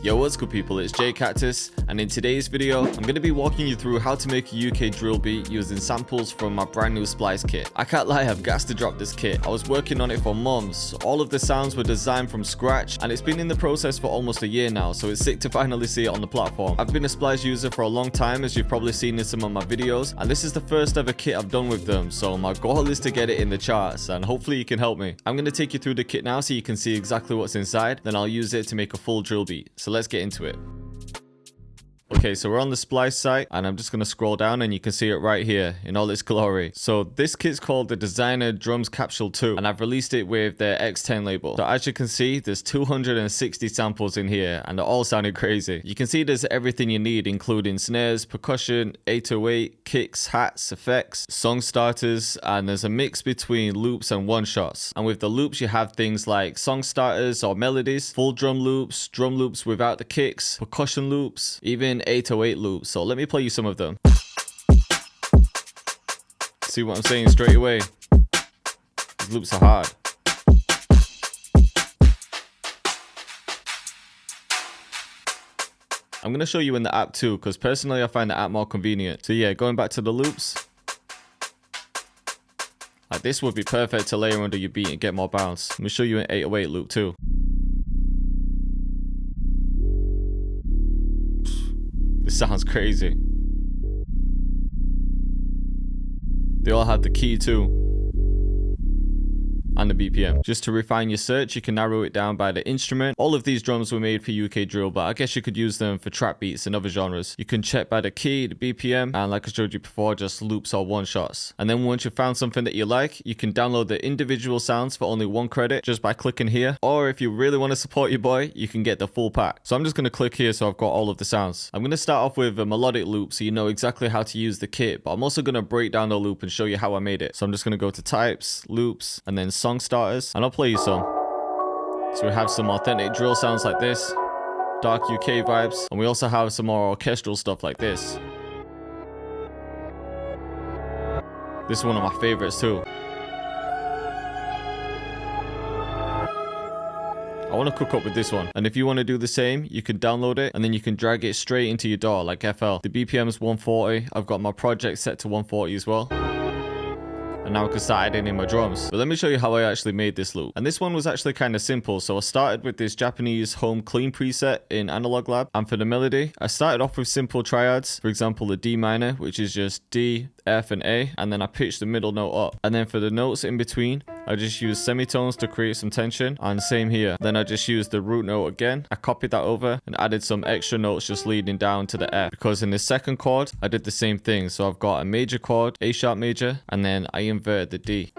Yo, what's good people, it's Cactus, and in today's video, I'm going to be walking you through how to make a UK drill beat using samples from my brand new Splice Kit. I can't lie, I've gassed to drop this kit. I was working on it for months. All of the sounds were designed from scratch, and it's been in the process for almost a year now, so it's sick to finally see it on the platform. I've been a Splice user for a long time, as you've probably seen in some of my videos, and this is the first ever kit I've done with them, so my goal is to get it in the charts, and hopefully you can help me. I'm going to take you through the kit now so you can see exactly what's inside, then I'll use it to make a full drill beat. So let's get into it. Okay, so we're on the Splice site, and I'm just going to scroll down and you can see it right here in all its glory. So this kit's called the Designer Drums Capsule 2, and I've released it with their X10 label. So as you can see, there's 260 samples in here, and they're all sounding crazy. You can see there's everything you need, including snares, percussion, 808, kicks, hats, effects, song starters, and there's a mix between loops and one-shots. And with the loops, you have things like song starters or melodies, full drum loops without the kicks, percussion loops, even 808 loops. So let me play you some of them. See what I'm saying straight away? These loops are hard. I'm going to show you in the app too, because personally I find the app more convenient. So yeah, going back to the loops. Like this would be perfect to layer under your beat and get more bounce. Let me show you an 808 loop too. This sounds crazy. They all have the key too. And the BPM. Just to refine your search, you can narrow it down by the instrument. All of these drums were made for UK drill, but I guess you could use them for trap beats and other genres. You can check by the key, the BPM, and like I showed you before, just loops or one shots. And then once you've found something that you like, you can download the individual sounds for only 1 credit just by clicking here. Or if you really want to support your boy, you can get the full pack. So I'm just going to click here so I've got all of the sounds. I'm going to start off with a melodic loop so you know exactly how to use the kit, but I'm also going to break down the loop and show you how I made it. So I'm just going to go to types, loops, and then song starters, and I'll play you some. So we have some authentic drill sounds like this, dark UK vibes, and we also have some more orchestral stuff like this. This is one of my favorites too. I want to cook up with this one, and if you want to do the same, you can download it and then you can drag it straight into your DAW like FL. The BPM is 140. I've got my project set to 140 as well. And now I can start adding in my drums. But let me show you how I actually made this loop. And this one was actually kind of simple. So I started with this Japanese home clean preset in Analog Lab. And for the melody, I started off with simple triads. For example, the D minor, which is just D, F, and A. And then I pitched the middle note up. And then for the notes in between, I just used semitones to create some tension, and same here. Then I just used the root note again. I copied that over and added some extra notes just leading down to the F, because in the second chord I did the same thing. So I've got a major chord, A sharp major, and then I inverted the D.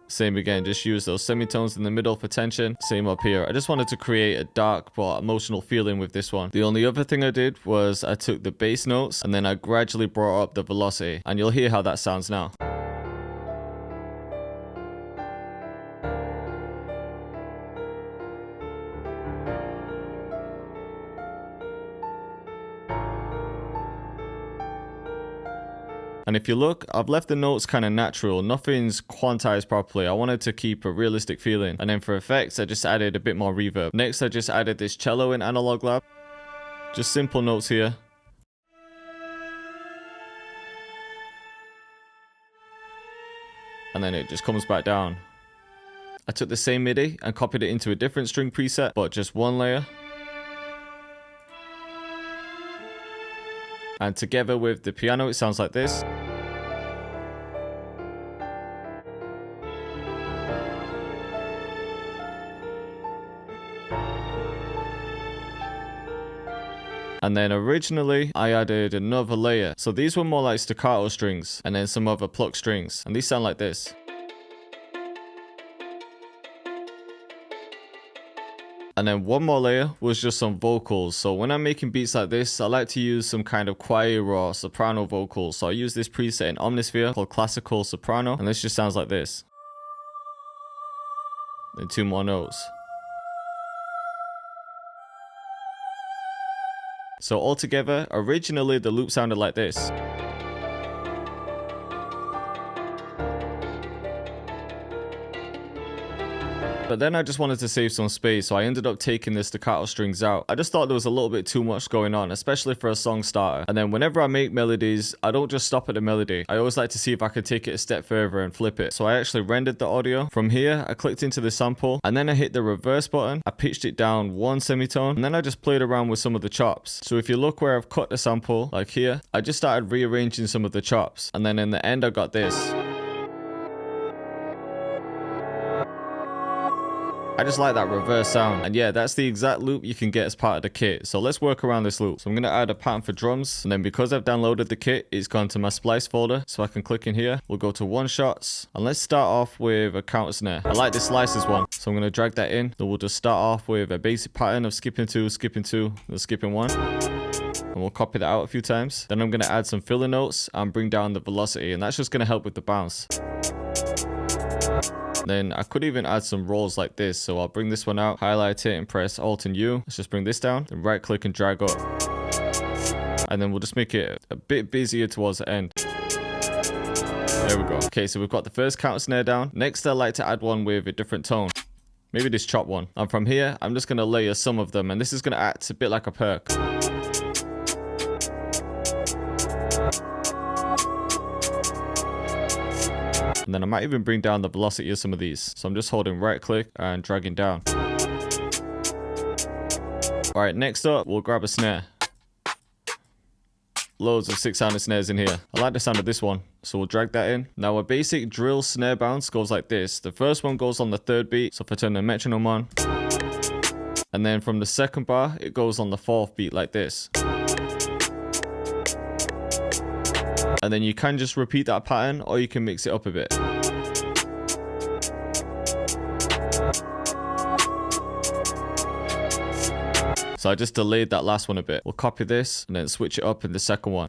Same again, just use those semitones in the middle for tension. Same up here. I just wanted to create a dark but emotional feeling with this one. The only other thing I did was I took the bass notes and then I gradually brought up the velocity, and you'll hear how that sounds now. And if you look, I've left the notes kind of natural. Nothing's quantized properly. I wanted to keep a realistic feeling. And then for effects, I just added a bit more reverb. Next, I just added this cello in Analog Lab. Just simple notes here. And then it just comes back down. I took the same MIDI and copied it into a different string preset, but just one layer. And together with the piano, it sounds like this. And then originally, I added another layer. So these were more like staccato strings, and then some other plucked strings. And these sound like this. And then one more layer was just some vocals. So when I'm making beats like this, I like to use some kind of choir or soprano vocals. So I use this preset in Omnisphere called Classical Soprano. And this just sounds like this. Then 2 more notes. So altogether, originally the loop sounded like this. But then I just wanted to save some space, so I ended up taking the staccato strings out. I just thought there was a little bit too much going on, especially for a song starter. And then whenever I make melodies, I don't just stop at the melody. I always like to see if I could take it a step further and flip it. So I actually rendered the audio. From here, I clicked into the sample, and then I hit the reverse button. I pitched it down one semitone, and then I just played around with some of the chops. So if you look where I've cut the sample, like here, I just started rearranging some of the chops. And then in the end, I got this. I just like that reverse sound. And yeah, that's the exact loop you can get as part of the kit. So let's work around this loop. So I'm going to add a pattern for drums. And then because I've downloaded the kit, it's gone to my splice folder. So I can click in here. We'll go to one shots. And let's start off with a counter snare. I like the slices one. So I'm going to drag that in. Then we'll just start off with a basic pattern of skipping two, then skipping one. And we'll copy that out a few times. Then I'm going to add some filler notes and bring down the velocity. And that's just going to help with the bounce. Then I could even add some rolls like this. So I'll bring this one out, highlight it and press Alt and U. Let's just bring this down, then right click and drag up. And then we'll just make it a bit busier towards the end. There we go. Okay, so we've got the first counter snare down. Next, I like to add one with a different tone. Maybe this chop one. And from here, I'm just going to layer some of them. And this is going to act a bit like a perk. And then I might even bring down the velocity of some of these. So I'm just holding right click and dragging down. Alright, next up, we'll grab a snare. Loads of 6-sounded snares in here. I like the sound of this one, so we'll drag that in. Now a basic drill snare bounce goes like this. The first one goes on the third beat, so if I turn the metronome on. And then from the second bar, it goes on the fourth beat like this. And then you can just repeat that pattern, or you can mix it up a bit. So I just delayed that last one a bit. We'll copy this and then switch it up in the second one.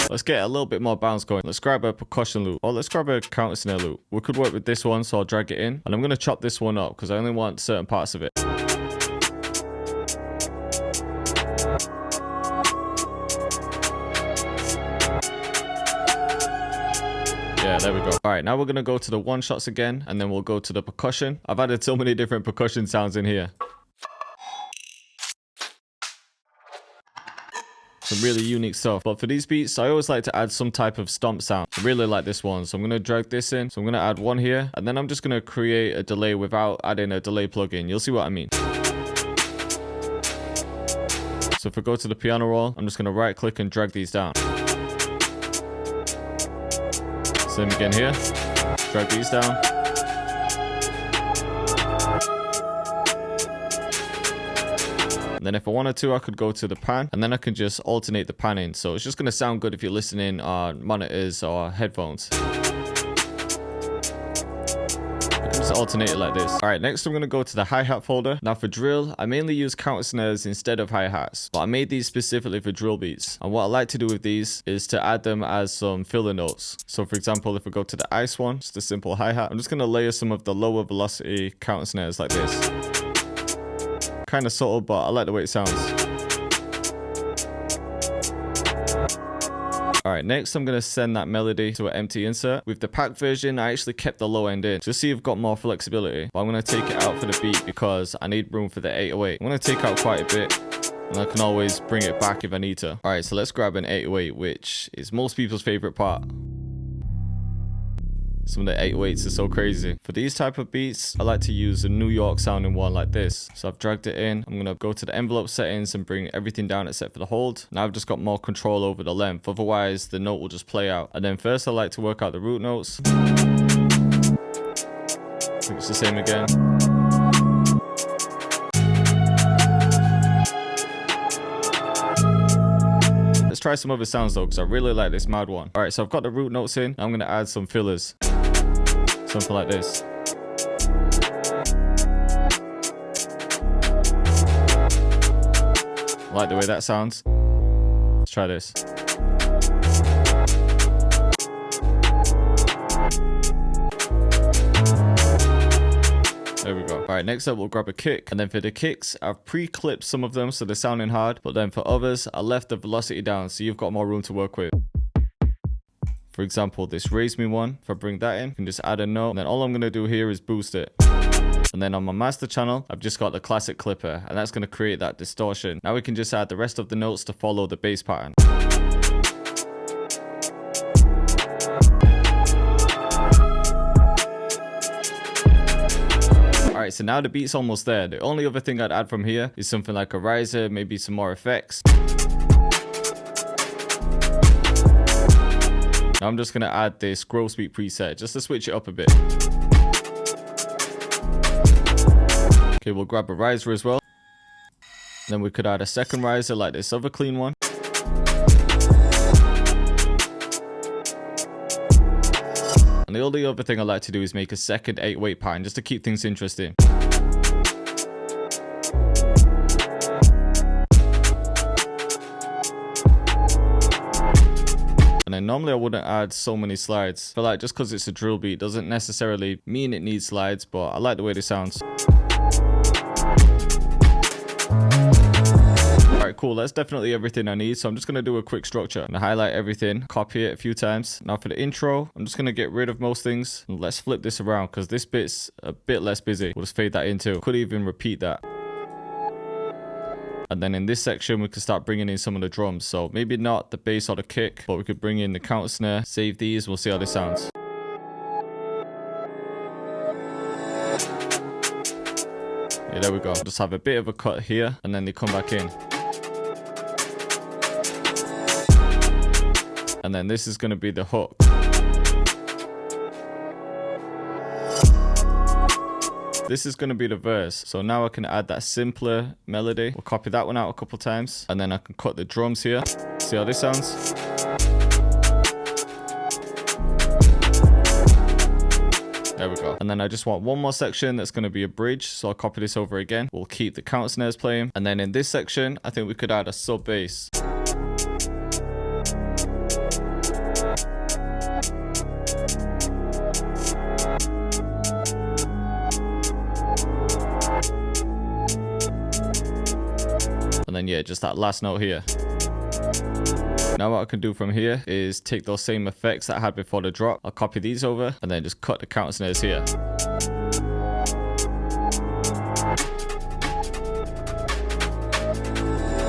Let's get a little bit more bounce going. Let's grab a percussion loop, or let's grab a counter snare loop. We could work with this one, so I'll drag it in. And I'm going to chop this one up because I only want certain parts of it. Yeah, there we go. All right, now we're going to go to the one shots again, and then we'll go to the percussion. I've added so many different percussion sounds in here. Some really unique stuff. But for these beats, I always like to add some type of stomp sound. I really like this one. So I'm going to drag this in. So I'm going to add one here, and then I'm just going to create a delay without adding a delay plugin. You'll see what I mean. So if I go to the piano roll, I'm just going to right click and drag these down. Same again here, drag these down. And then if I wanted to, I could go to the pan, and then I can just alternate the panning. So it's just going to sound good if you're listening on monitors or headphones. Just alternate it like this. All right, next I'm going to go to the hi-hat folder. Now for drill, I mainly use counter snares instead of hi-hats, but I made these specifically for drill beats. And what I like to do with these is to add them as some filler notes. So for example, if we go to the ice one, just a simple hi-hat, I'm just going to layer some of the lower velocity counter snares like this. Kind of subtle, but I like the way it sounds. Alright, next I'm going to send that melody to an empty insert. With the pack version, I actually kept the low end in, just so you've got more flexibility. But I'm going to take it out for the beat because I need room for the 808. I'm going to take out quite a bit, and I can always bring it back if I need to. Alright, so let's grab an 808, which is most people's favorite part. Some of the 808s are so crazy. For these type of beats, I like to use a New York sounding one like this. So I've dragged it in. I'm going to go to the envelope settings and bring everything down except for the hold. Now I've just got more control over the length. Otherwise, the note will just play out. And then first I like to work out the root notes. I think it's the same again. Let's try some other sounds though, because I really like this mad one. Alright, so I've got the root notes in. I'm going to add some fillers. Something like this. I like the way that sounds. Let's try this. There we go. Alright, next up we'll grab a kick. And then for the kicks, I've pre-clipped some of them so they're sounding hard. But then for others, I left the velocity down so you've got more room to work with. For example, this raise me one, if I bring that in, I can just add a note. And then all I'm going to do here is boost it. And then on my master channel, I've just got the classic clipper, and that's going to create that distortion. Now we can just add the rest of the notes to follow the bass pattern. Alright, so now the beat's almost there. The only other thing I'd add from here is something like a riser, maybe some more effects. Now I'm just going to add this growth speed preset just to switch it up a bit. Okay, we'll grab a riser as well. Then we could add a second riser like this other clean one. And the only other thing I like to do is make a second 8-weight pattern just to keep things interesting. And then normally I wouldn't add so many slides. I feel like just because it's a drill beat doesn't necessarily mean it needs slides, but I like the way this sounds. Alright, cool. That's definitely everything I need. So I'm just going to do a quick structure. I'm going to highlight everything, copy it a few times. Now for the intro, I'm just going to get rid of most things. And let's flip this around because this bit's a bit less busy. We'll just fade that in too. Could even repeat that. And then in this section, we could start bringing in some of the drums. So maybe not the bass or the kick, but we could bring in the counter snare, save these. We'll see how this sounds. Yeah, there we go. Just have a bit of a cut here and then they come back in. And then this is going to be the hook. This is going to be the verse. So now I can add that simpler melody. We'll copy that one out a couple times. And then I can cut the drums here. See how this sounds? There we go. And then I just want one more section that's going to be a bridge. So I'll copy this over again. We'll keep the counter snares playing. And then in this section, I think we could add a sub bass. And then yeah, just that last note here. Now what I can do from here is take those same effects that I had before the drop. I'll copy these over and then just cut the counter snares here.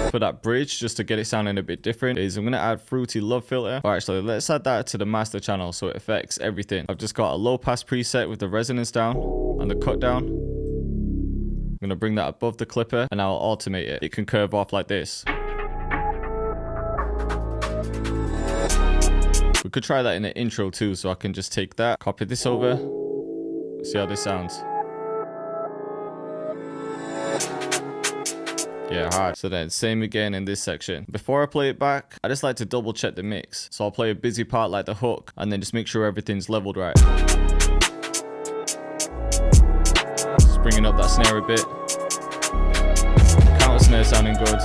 For that bridge, just to get it sounding a bit different, is I'm going to add Fruity Love Filter. Alright, so let's add that to the master channel so it affects everything. I've just got a low pass preset with the resonance down and the cut down. I'm going to bring that above the clipper and I'll alternate it. It can curve off like this. We could try that in the intro too, so I can just take that, copy this over, see how this sounds. Yeah, hard. So then same again in this section. Before I play it back, I just like to double check the mix. So I'll play a busy part like the hook and then just make sure everything's leveled right. Just bringing up that snare a bit. Counter snare sounding good.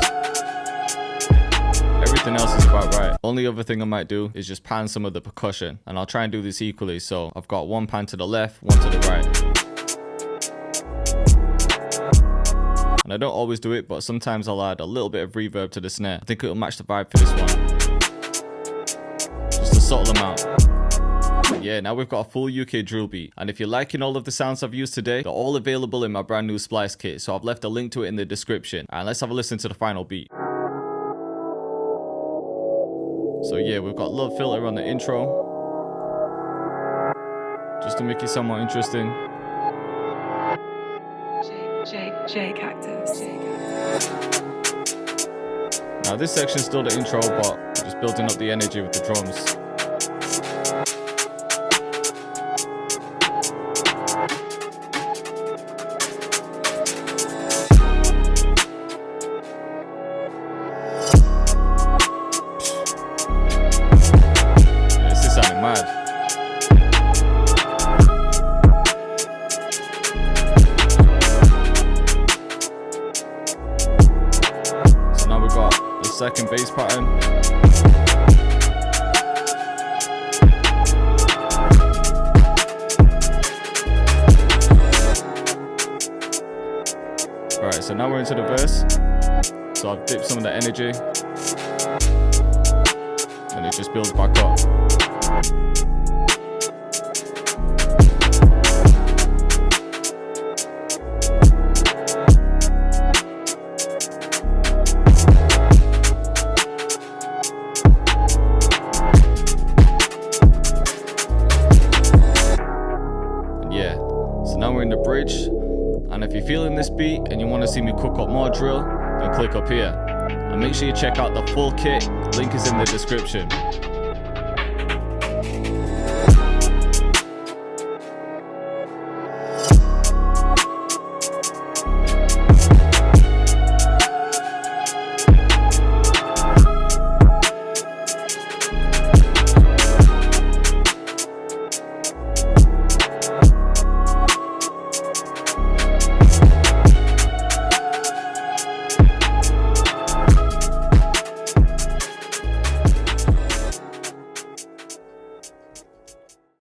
Everything else is about right. Only other thing I might do is just pan some of the percussion, and I'll try and do this equally. So I've got one pan to the left, one to the right. And I don't always do it, but sometimes I'll add a little bit of reverb to the snare. I think it'll match the vibe for this one. Just a subtle amount. Yeah, now we've got a full UK drill beat. And if you're liking all of the sounds I've used today, they're all available in my brand new Splice Kit. So I've left a link to it in the description. And let's have a listen to the final beat. So yeah, we've got Love Filter on the intro, just to make it somewhat interesting. Cactus. Now this section's still the intro, but we're just building up the energy with the drums. Mad. So now we've got the second bass pattern. Alright, so now we're into the verse. So I've dipped some of the energy. and it just builds back up. Yeah, so now we're in the bridge, and if you're feeling this beat and you want to see me cook up more drill, then click up here. And make sure you check out the full kit, link is in the description.